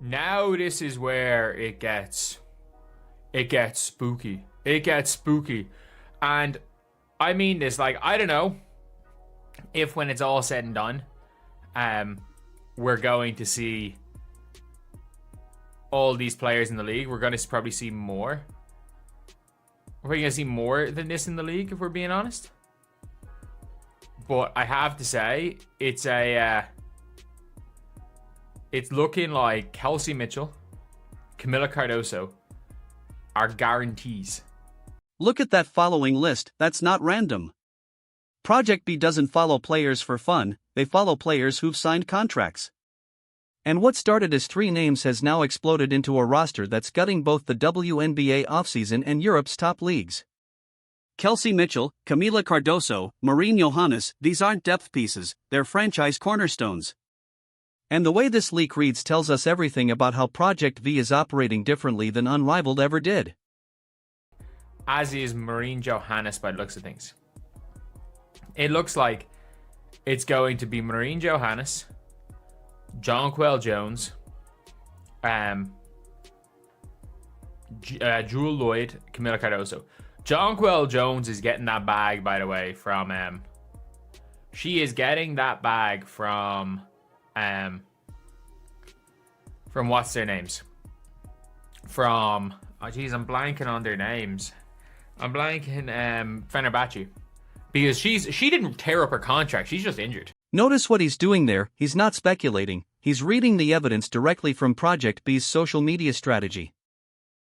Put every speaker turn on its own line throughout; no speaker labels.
Now this is where it gets spooky. It gets spooky. And I mean this, like, I don't know if when it's all said and done, we're going to see all these players in the league. We're going to probably see more. We're going to see more than this in the league, if we're being honest. But I have to say, it's looking like Kelsey Mitchell, Camila Cardoso are guarantees.
Look at that following list, that's not random. Project B doesn't follow players for fun, they follow players who've signed contracts. And what started as 3 names has now exploded into a roster that's gutting both the WNBA offseason and Europe's top leagues. Kelsey Mitchell, Camila Cardoso, Johannes, these aren't depth pieces, they're franchise cornerstones. And the way this leak reads tells us everything about how Project V is operating differently than Unrivaled ever did.
As is Johannes by the looks of things. It looks like it's going to be Johannes, Jonquel Jones, Jewel Lloyd, Camila Cardoso. Jonquel Jones is getting that bag, by the way, from she is getting that bag from what's their names? From, oh geez, I'm blanking on their names. I'm blanking Fenerbahce. Because she didn't tear up her contract, she's just injured.
Notice what he's doing there, he's not speculating, he's reading the evidence directly from Project B's social media strategy.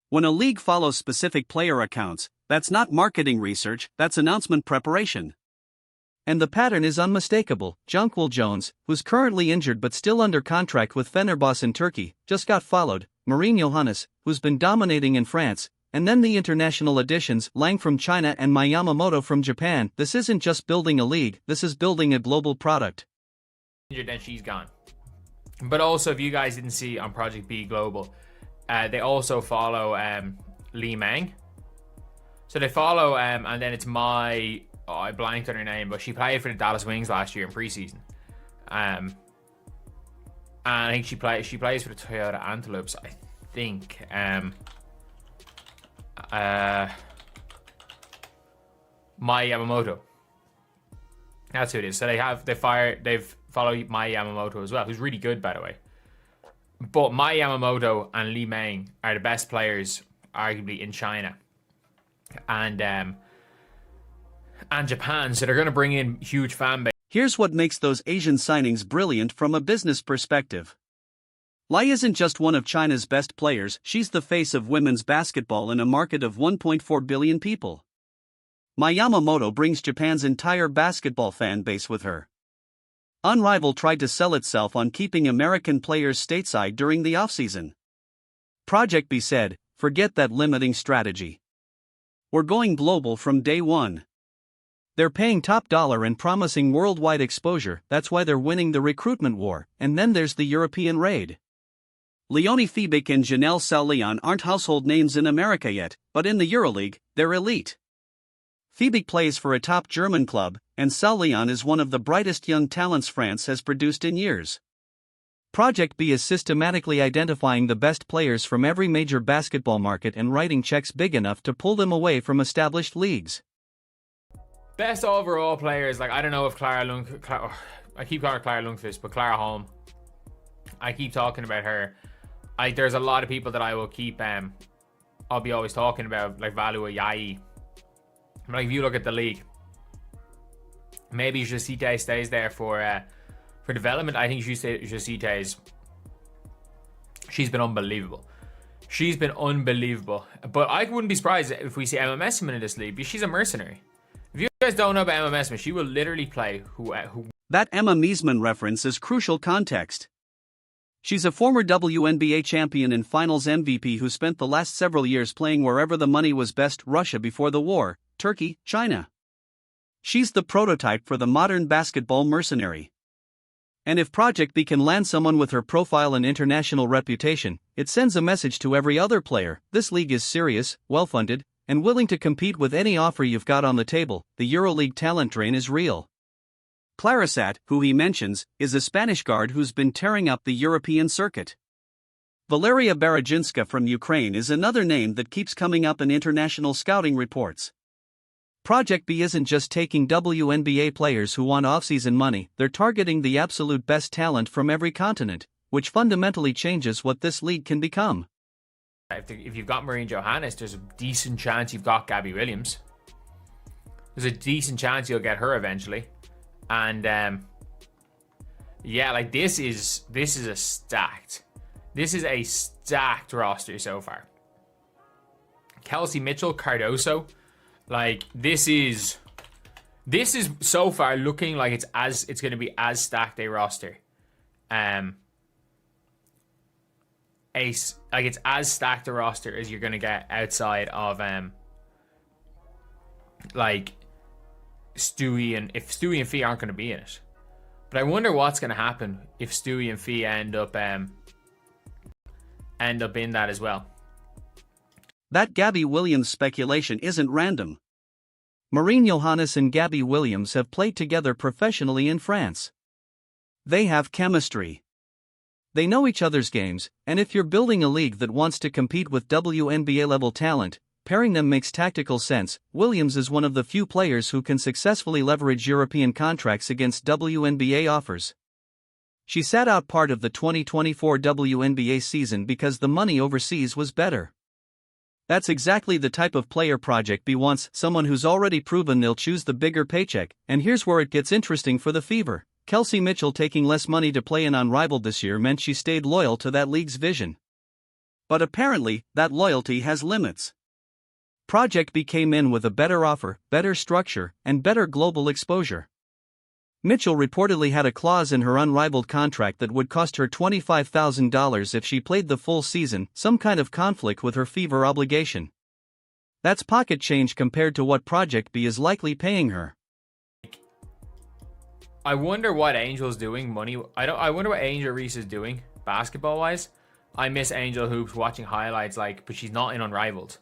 When a league follows specific player accounts, that's not marketing research, that's announcement preparation. And the pattern is unmistakable. Jonquel Jones, who's currently injured but still under contract with Fenerbahce in Turkey, just got followed. Johannes, who's been dominating in France, and then the international additions, Lang from China and Mai Yamamoto from Japan. This isn't just building a league, this is building a global product.
Then she's gone. But also, if you guys didn't see on Project B Global, they also follow Li Meng. So they follow, and then it's I blanked on her name, but she played for the Dallas Wings last year in preseason. And I think she plays for the Toyota Antelopes, I think. Mai Yamamoto. That's who it is. So they've followed Mai Yamamoto as well, who's really good, by the way. But Mai Yamamoto and Li Meng are the best players, arguably, in China and Japan. So they're going to bring in huge fan base.
Here's what makes those Asian signings brilliant from a business perspective. Lai isn't just one of China's best players, she's the face of women's basketball in a market of 1.4 billion people. Mai Yamamoto brings Japan's entire basketball fan base with her. Unrivaled tried to sell itself on keeping American players stateside during the offseason. Project B said, forget that limiting strategy. We're going global from day one. They're paying top dollar and promising worldwide exposure, that's why they're winning the recruitment war, and then there's the European raid. Leonie Fiebich and Janelle Salleon aren't household names in America yet, but in the EuroLeague, they're elite. Fiebich plays for a top German club, and Salleon is one of the brightest young talents France has produced in years. Project B is systematically identifying the best players from every major basketball market and writing checks big enough to pull them away from established leagues.
Best overall players, like, I don't know if I keep calling her Clara Lundqvist, but Clara Holm. I keep talking about her. There's a lot of people that I will keep, I'll be always talking about, like Valua Yai. Like, if you look at the league, maybe Josite stays there for development. I think Josite she's been unbelievable. She's been unbelievable. But I wouldn't be surprised if we see Emma Messman in this league, because she's a mercenary. If you guys don't know about Emma Messman, she will literally play who.
That Emma Messman reference is crucial context. She's a former WNBA champion and finals MVP who spent the last several years playing wherever the money was best: Russia before the war, Turkey, China. She's the prototype for the modern basketball mercenary. And if Project B can land someone with her profile and international reputation, it sends a message to every other player: this league is serious, well-funded, and willing to compete with any offer you've got on the table. The EuroLeague talent drain is real. Clarissat, who he mentions, is a Spanish guard who's been tearing up the European circuit. Valeria Berajinska from Ukraine is another name that keeps coming up in international scouting reports. Project B isn't just taking WNBA players who want offseason money, they're targeting the absolute best talent from every continent, which fundamentally changes what this league can become.
If you've got Marine Johannes, there's a decent chance you've got Gabby Williams. There's a decent chance you'll get her eventually. And yeah, like this is a stacked roster so far. Kelsey Mitchell, Cardoso, like this is so far looking like it's going to be as stacked a roster. It's as stacked a roster as you're going to get outside of like Stewie, and if Stewie and Fee aren't going to be in it. But I wonder what's going to happen if Stewie and Fee end up in that as well.
That Gabby Williams speculation isn't random. Marine Johannes and Gabby Williams have played together professionally in France. They have chemistry. They know each other's games, and if you're building a league that wants to compete with WNBA-level talent, pairing them makes tactical sense. Williams is one of the few players who can successfully leverage European contracts against WNBA offers. She sat out part of the 2024 WNBA season because the money overseas was better. That's exactly the type of player Project B wants, someone who's already proven they'll choose the bigger paycheck, and here's where it gets interesting for the Fever. Kelsey Mitchell taking less money to play in Unrivaled this year meant she stayed loyal to that league's vision. But apparently, that loyalty has limits. Project B came in with a better offer, better structure, and better global exposure. Mitchell reportedly had a clause in her Unrivaled contract that would cost her $25,000 if she played the full season, some kind of conflict with her Fever obligation. That's pocket change compared to what Project B is likely paying her.
I wonder what Angel's doing I wonder what Angel Reese is doing basketball wise. I miss Angel Hoops watching highlights, but she's not in Unrivaled.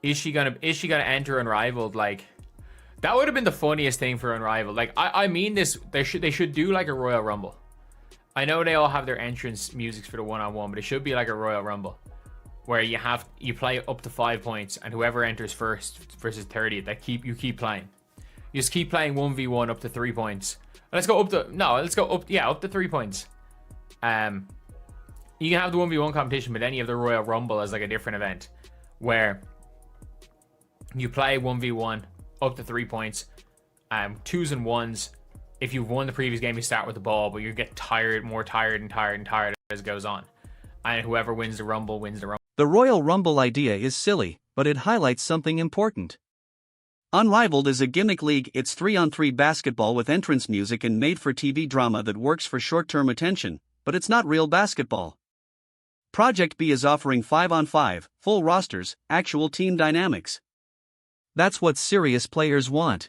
Is she gonna enter Unrivaled? That would have been the funniest thing for Unrivaled. I mean this, they should do like a Royal Rumble. I know they all have their entrance musics for the one-on-one, but it should be like a Royal Rumble where you play up to 5 points, and whoever enters first versus 30th, you keep playing. You just keep playing 1v1 up to 3 points. Let's go up to 3 points. You can have the 1v1 competition, but then you have the Royal Rumble as like a different event where you play 1v1 up to 3 points, 2s and 1s. If you've won the previous game, you start with the ball, but you get more tired as it goes on. And whoever wins the Rumble wins the Rumble.
The Royal Rumble idea is silly, but it highlights something important. Unrivaled is a gimmick league. It's 3-on-3 basketball with entrance music and made-for-TV drama that works for short-term attention, but it's not real basketball. Project B is offering 5-on-5, full rosters, actual team dynamics. That's what serious players want.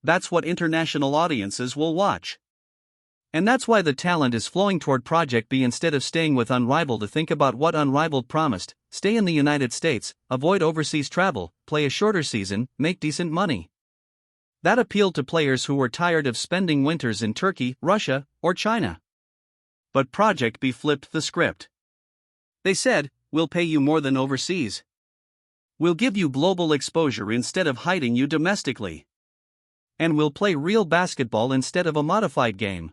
That's what international audiences will watch. And that's why the talent is flowing toward Project B instead of staying with Unrivaled. To think about what Unrivaled promised: stay in the United States, avoid overseas travel, play a shorter season, make decent money. That appealed to players who were tired of spending winters in Turkey, Russia, or China. But Project B flipped the script. They said, we'll pay you more than overseas. We'll give you global exposure instead of hiding you domestically. And we'll play real basketball instead of a modified game.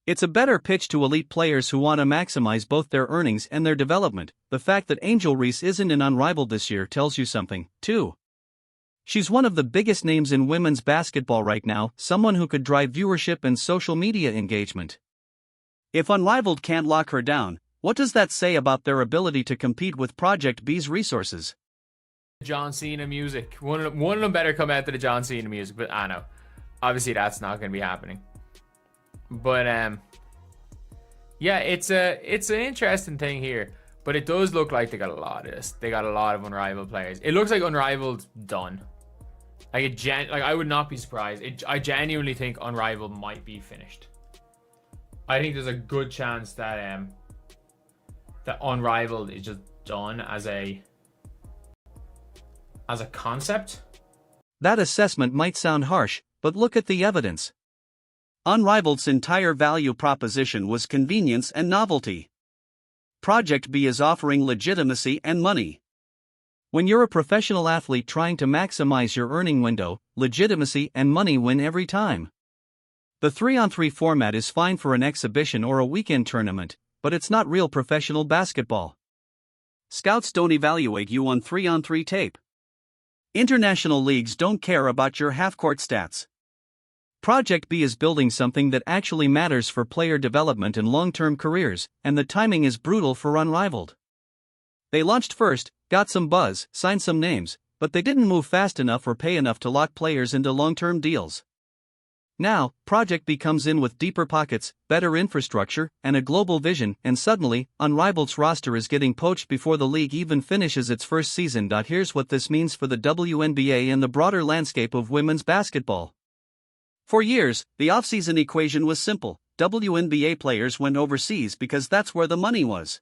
It's a better pitch to elite players who want to maximize both their earnings and their development. The fact that Angel Reese isn't in Unrivaled this year tells you something, too. She's one of the biggest names in women's basketball right now, someone who could drive viewership and social media engagement. If Unrivaled can't lock her down, what does that say about their ability to compete with Project B's resources?
John Cena music. One of them better come out to the John Cena music, but I know. Obviously that's not going to be happening. But yeah, it's an interesting thing here. But it does look like they got a lot of this. They got a lot of Unrivaled players. It looks like Unrivaled's done. I would not be surprised. I genuinely think Unrivaled might be finished. I think there's a good chance that that Unrivaled is just done as a concept.
That assessment might sound harsh, but look at the evidence. Unrivaled's entire value proposition was convenience and novelty. Project B is offering legitimacy and money. When you're a professional athlete trying to maximize your earning window, legitimacy and money win every time. The 3-on-3 format is fine for an exhibition or a weekend tournament, but it's not real professional basketball. Scouts don't evaluate you on 3-on-3 tape. International leagues don't care about your half-court stats. Project B is building something that actually matters for player development and long-term careers, and the timing is brutal for Unrivaled. They launched first, got some buzz, signed some names, but they didn't move fast enough or pay enough to lock players into long-term deals. Now, Project B comes in with deeper pockets, better infrastructure, and a global vision, and suddenly, Unrivaled's roster is getting poached before the league even finishes its first season. Here's what this means for the WNBA and the broader landscape of women's basketball. For years, the offseason equation was simple: WNBA players went overseas because that's where the money was.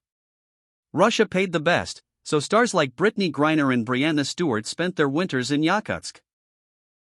Russia paid the best, so stars like Brittany Griner and Breanna Stewart spent their winters in Yakutsk.